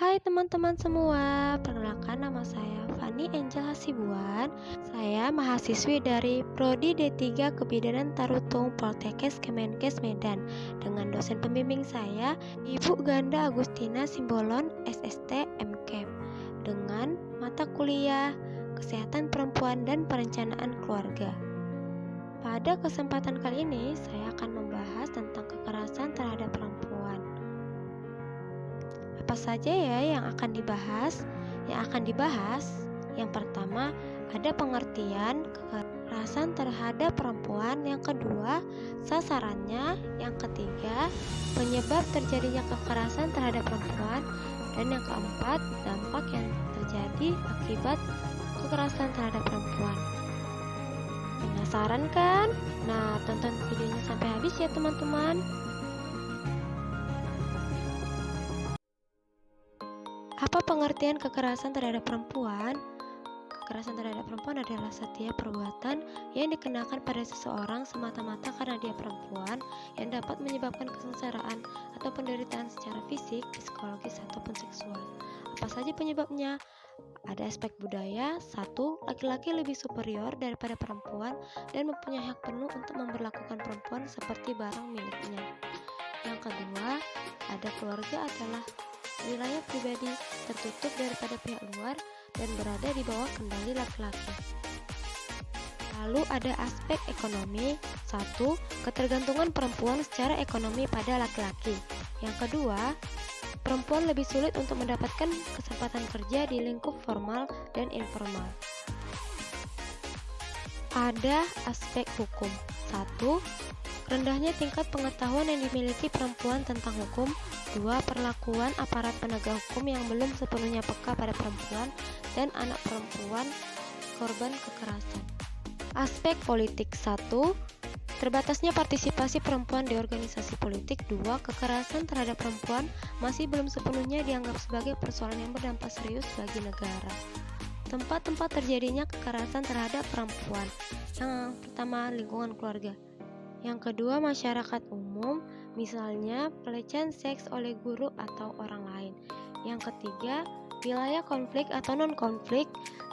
Hai teman-teman semua, perkenalkan nama saya Fani Angel Hasibuan. Saya mahasiswi dari Prodi D3 Kebidanan Tarutung Poltekkes Kemenkes Medan dengan dosen pembimbing saya Ibu Ganda Agustina Simbolon SST MKem dengan mata kuliah Kesehatan Perempuan dan Perencanaan Keluarga. Pada kesempatan kali ini saya akan membahas tentang kekerasan terhadap perempuan. Apa saja ya yang akan dibahas? Yang pertama, ada pengertian kekerasan terhadap perempuan. Yang kedua, sasarannya. Yang ketiga, penyebab terjadinya kekerasan terhadap perempuan. Dan yang keempat, dampak yang terjadi akibat kekerasan terhadap perempuan. Penasaran kan? Nah, tonton videonya sampai habis ya teman-teman. Apa pengertian kekerasan terhadap perempuan? Kekerasan terhadap perempuan adalah setiap perbuatan yang dikenakan pada seseorang semata-mata karena dia perempuan yang dapat menyebabkan kesengsaraan atau penderitaan secara fisik, psikologis, ataupun seksual. Apa saja penyebabnya? Ada aspek budaya. 1. Laki-laki lebih superior daripada perempuan dan mempunyai hak penuh untuk memperlakukan perempuan seperti barang miliknya. Yang kedua, ada keluarga adalah wilayah pribadi tertutup daripada pihak luar dan berada di bawah kendali laki-laki. Lalu ada aspek ekonomi. 1. Ketergantungan perempuan secara ekonomi pada laki-laki. Yang kedua, perempuan lebih sulit untuk mendapatkan kesempatan kerja di lingkup formal dan informal. Ada aspek hukum. 1. Rendahnya tingkat pengetahuan yang dimiliki perempuan tentang hukum. 2. Perlakuan aparat penegak hukum yang belum sepenuhnya peka pada perempuan dan anak perempuan korban kekerasan. Aspek politik. 1. Terbatasnya partisipasi perempuan di organisasi politik. 2. Kekerasan terhadap perempuan masih belum sepenuhnya dianggap sebagai persoalan yang berdampak serius bagi negara. Tempat-tempat terjadinya kekerasan terhadap perempuan. Yang pertama, lingkungan keluarga. Yang kedua, masyarakat umum, misalnya pelecehan seks oleh guru atau orang lain. Yang ketiga, wilayah konflik atau non-konflik,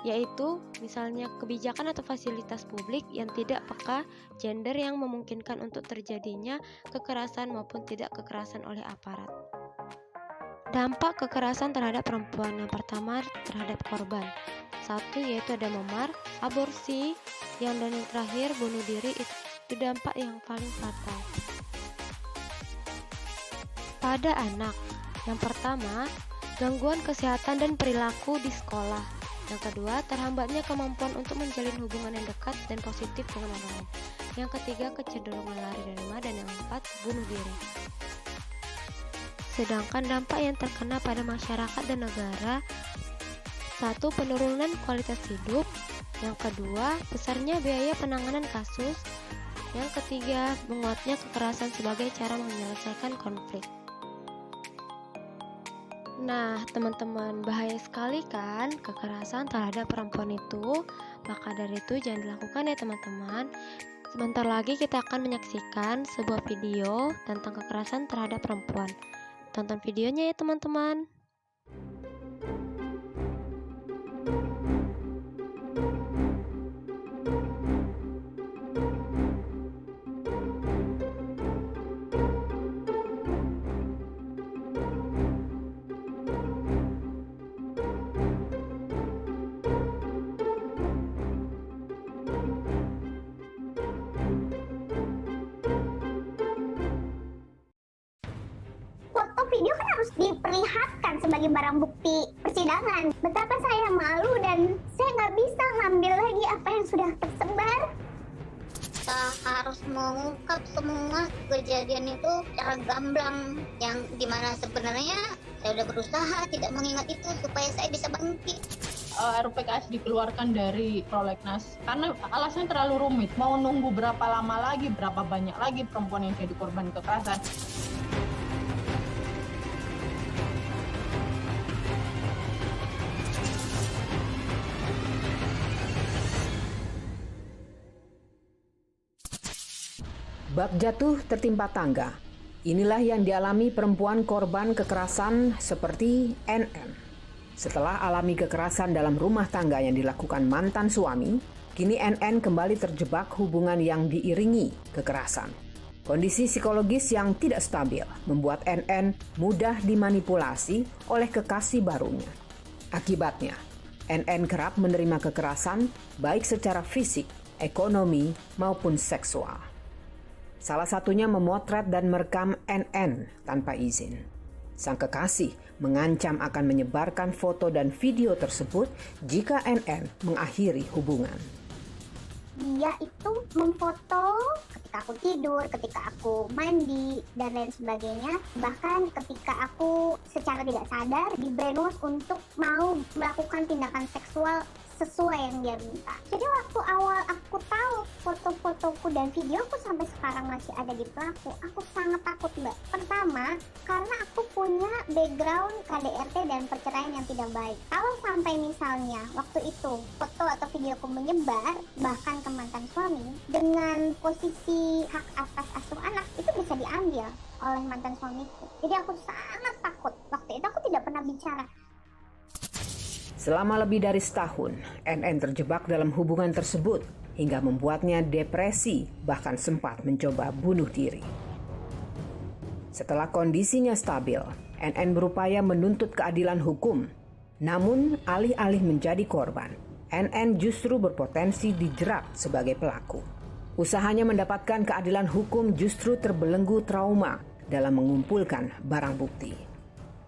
yaitu misalnya kebijakan atau fasilitas publik yang tidak peka gender yang memungkinkan untuk terjadinya kekerasan maupun tidak kekerasan oleh aparat. Dampak kekerasan terhadap perempuan. Yang pertama, terhadap korban. 1. Yaitu ada memar, aborsi, dan yang terakhir bunuh diri. Itu dampak yang paling fatal. Pada anak, yang pertama, gangguan kesehatan dan perilaku di sekolah. Yang kedua, terhambatnya kemampuan untuk menjalin hubungan yang dekat dan positif dengan orang lain. Yang ketiga, kecenderungan lari dari rumah. Dan yang keempat, bunuh diri. Sedangkan dampak yang terkena pada masyarakat dan negara. 1. Penurunan kualitas hidup. Yang kedua, besarnya biaya penanganan kasus. Yang ketiga, menguatnya kekerasan sebagai cara menyelesaikan konflik. Nah, teman-teman, bahaya sekali kan kekerasan terhadap perempuan itu. Maka dari itu jangan dilakukan ya teman-teman. Sebentar lagi kita akan menyaksikan sebuah video tentang kekerasan terhadap perempuan. Tonton videonya ya teman-teman. Foto video kan harus diperlihatkan sebagai barang bukti persidangan. Betapa saya malu dan saya nggak bisa ngambil lagi apa yang sudah tersebar. Kita harus mengungkap semua kejadian itu secara gamblang, yang dimana sebenarnya saya sudah berusaha tidak mengingat itu supaya saya bisa bangkit. RUPKS dikeluarkan dari prolegnas karena alasannya terlalu rumit. Mau nunggu berapa lama lagi, berapa banyak lagi perempuan yang jadi korban kekerasan. Bak jatuh tertimpa tangga. Inilah yang dialami perempuan korban kekerasan seperti NN. Setelah alami kekerasan dalam rumah tangga yang dilakukan mantan suami, kini NN kembali terjebak hubungan yang diiringi kekerasan. Kondisi psikologis yang tidak stabil membuat NN mudah dimanipulasi oleh kekasih barunya. Akibatnya, NN kerap menerima kekerasan baik secara fisik, ekonomi, maupun seksual. Salah satunya memotret dan merekam NN tanpa izin. Sang kekasih mengancam akan menyebarkan foto dan video tersebut jika NN mengakhiri hubungan. Dia itu memfoto ketika aku tidur, ketika aku mandi, dan lain sebagainya. Bahkan ketika aku secara tidak sadar di brainwash untuk mau melakukan tindakan seksual sesuai yang dia minta. Jadi waktu awal aku tahu foto-fotoku dan videoku sampai sekarang masih ada di pelaku, aku sangat takut, Mbak. Pertama, karena aku punya background KDRT dan perceraian yang tidak baik. Kalau sampai misalnya waktu itu foto atau videoku menyebar bahkan ke mantan suami, dengan posisi hak atas asuh anak itu bisa diambil oleh mantan suamiku. Jadi aku sangat takut. Waktu itu aku tidak pernah bicara. Selama lebih dari setahun, NN terjebak dalam hubungan tersebut hingga membuatnya depresi, bahkan sempat mencoba bunuh diri. Setelah kondisinya stabil, NN berupaya menuntut keadilan hukum. Namun, alih-alih menjadi korban, NN justru berpotensi dijerat sebagai pelaku. Usahanya mendapatkan keadilan hukum justru terbelenggu trauma dalam mengumpulkan barang bukti.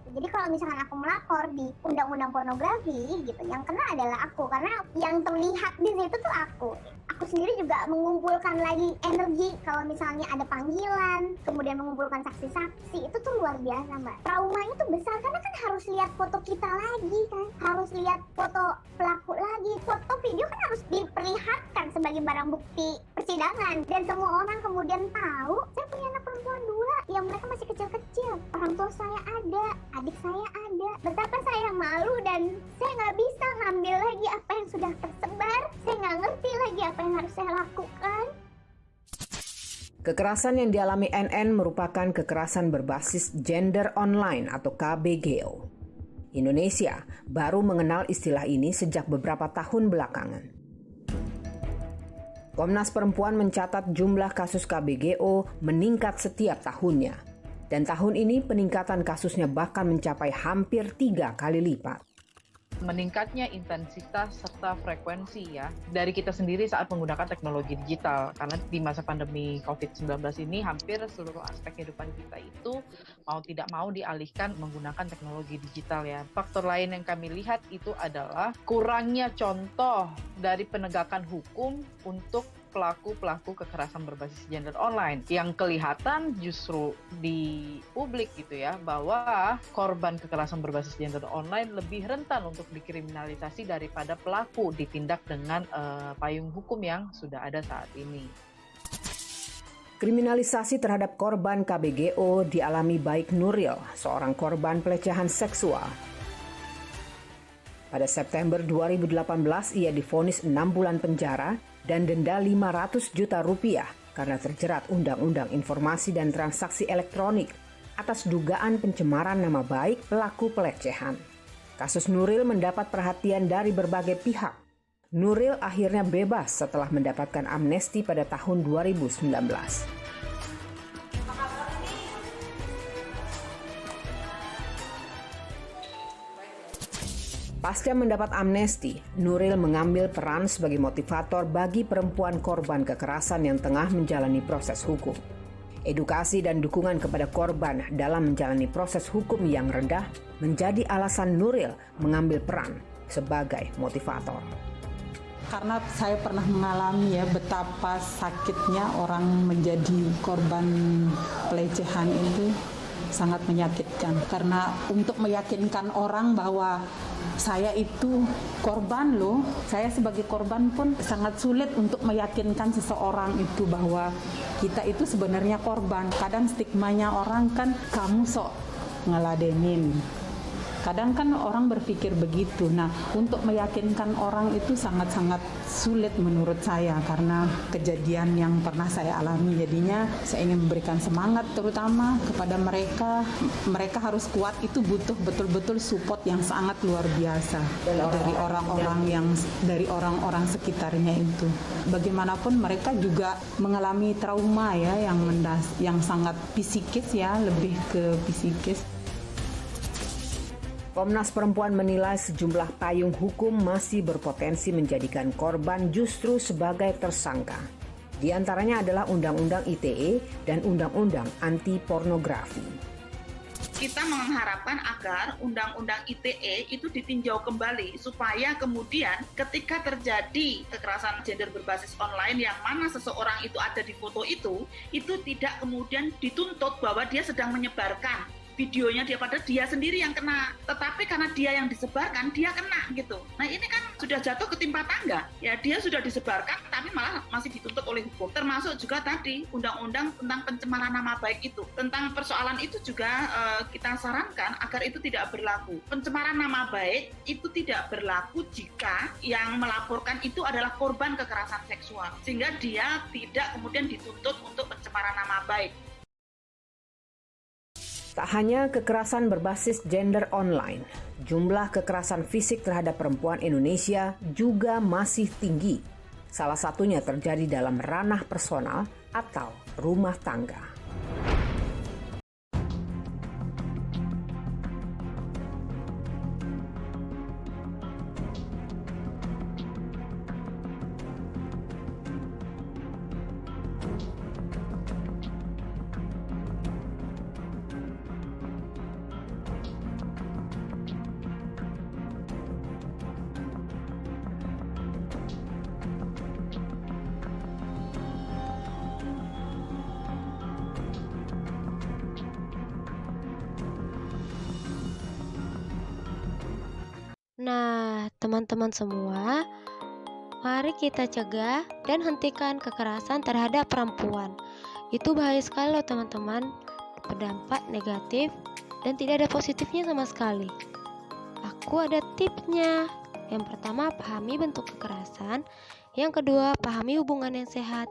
Jadi kalau misalkan aku melapor di undang-undang pornografi gitu, yang kena adalah aku, karena yang terlihat di situ tuh aku. Aku sendiri juga mengumpulkan lagi energi kalau misalnya ada panggilan, kemudian mengumpulkan saksi-saksi, itu tuh luar biasa, Mbak. Traumanya tuh besar karena kan harus lihat foto kita lagi kan, harus lihat foto pelaku lagi, foto video kan harus diperlihatkan sebagai barang bukti persidangan, dan semua orang kemudian tahu saya punya anak perempuan 2 yang mereka masih kecil-kecil, orang tua saya ada, adik saya ada. Betapa saya malu dan saya nggak bisa ngambil lagi apa yang sudah tersebar. Saya nggak ngerti lagi apa yang harus saya lakukan. Kekerasan yang dialami NN merupakan kekerasan berbasis gender online atau KBGO. Indonesia baru mengenal istilah ini sejak beberapa tahun belakangan. Komnas Perempuan mencatat jumlah kasus KBGO meningkat setiap tahunnya. Dan tahun ini peningkatan kasusnya bahkan mencapai hampir 3 kali lipat. Meningkatnya intensitas serta frekuensi ya dari kita sendiri saat menggunakan teknologi digital, karena di masa pandemi COVID-19 ini hampir seluruh aspek kehidupan kita itu mau tidak mau dialihkan menggunakan teknologi digital ya. Faktor lain yang kami lihat itu adalah kurangnya contoh dari penegakan hukum untuk pelaku-pelaku kekerasan berbasis gender online. Yang kelihatan justru di publik gitu ya, bahwa korban kekerasan berbasis gender online lebih rentan untuk dikriminalisasi daripada pelaku ditindak dengan payung hukum yang sudah ada saat ini. Kriminalisasi terhadap korban KBGO dialami baik Nuril, seorang korban pelecehan seksual. Pada September 2018, ia divonis 6 bulan penjara dan denda 500 juta rupiah karena terjerat Undang-Undang Informasi dan Transaksi Elektronik atas dugaan pencemaran nama baik pelaku pelecehan. Kasus Nuril mendapat perhatian dari berbagai pihak. Nuril akhirnya bebas setelah mendapatkan amnesti pada tahun 2019. Pasca mendapat amnesti, Nuril mengambil peran sebagai motivator bagi perempuan korban kekerasan yang tengah menjalani proses hukum. Edukasi dan dukungan kepada korban dalam menjalani proses hukum yang rendah menjadi alasan Nuril mengambil peran sebagai motivator. Karena saya pernah mengalami ya betapa sakitnya orang menjadi korban pelecehan itu sangat menyakitkan. Karena untuk meyakinkan orang bahwa saya itu korban loh, saya sebagai korban pun sangat sulit untuk meyakinkan seseorang itu bahwa kita itu sebenarnya korban. Kadang stigmanya orang kan, kamu sok ngeladenin, Kadang kan orang berpikir begitu. Nah, untuk meyakinkan orang itu sangat-sangat sulit menurut saya karena kejadian yang pernah saya alami. Jadinya saya ingin memberikan semangat terutama kepada mereka. Mereka harus kuat, itu butuh betul-betul support yang sangat luar biasa dari orang-orang sekitarnya itu. Bagaimanapun mereka juga mengalami trauma ya yang sangat psikis ya, lebih ke psikis. Komnas Perempuan menilai sejumlah payung hukum masih berpotensi menjadikan korban justru sebagai tersangka. Di antaranya adalah Undang-Undang ITE dan Undang-Undang Anti Pornografi. Kita mengharapkan agar Undang-Undang ITE itu ditinjau kembali supaya kemudian ketika terjadi kekerasan gender berbasis online yang mana seseorang itu ada di foto itu tidak kemudian dituntut bahwa dia sedang menyebarkan videonya dia, pada dia sendiri yang kena, tetapi karena dia yang disebarkan dia kena gitu. Nah ini kan sudah jatuh ketimpa tangga ya, dia sudah disebarkan tapi malah masih dituntut oleh hukum. Termasuk juga tadi undang-undang tentang pencemaran nama baik itu, tentang persoalan itu juga kita sarankan agar itu tidak berlaku. Pencemaran nama baik itu tidak berlaku jika yang melaporkan itu adalah korban kekerasan seksual, sehingga dia tidak kemudian dituntut untuk pencemaran nama baik. Tak hanya kekerasan berbasis gender online, jumlah kekerasan fisik terhadap perempuan Indonesia juga masih tinggi. Salah satunya terjadi dalam ranah personal atau rumah tangga. Nah, teman-teman semua, mari kita cegah dan hentikan kekerasan terhadap perempuan. Itu bahaya sekali loh teman-teman, berdampak negatif dan tidak ada positifnya sama sekali. Aku ada tipsnya. Yang pertama, pahami bentuk kekerasan. Yang kedua, pahami hubungan yang sehat.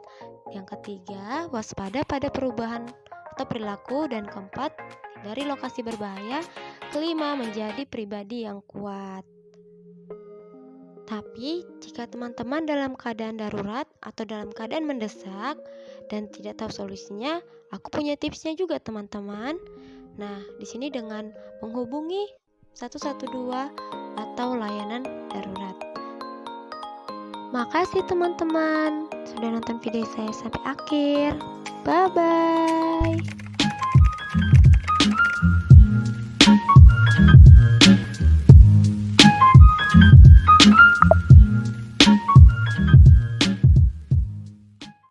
Yang ketiga, waspada pada perubahan atau perilaku. Dan keempat, hindari lokasi berbahaya. Kelima, menjadi pribadi yang kuat. Tapi, jika teman-teman dalam keadaan darurat atau dalam keadaan mendesak dan tidak tahu solusinya, aku punya tipsnya juga teman-teman. Nah, di sini dengan menghubungi 112 atau layanan darurat. Makasih teman-teman sudah nonton video saya sampai akhir. Bye-bye.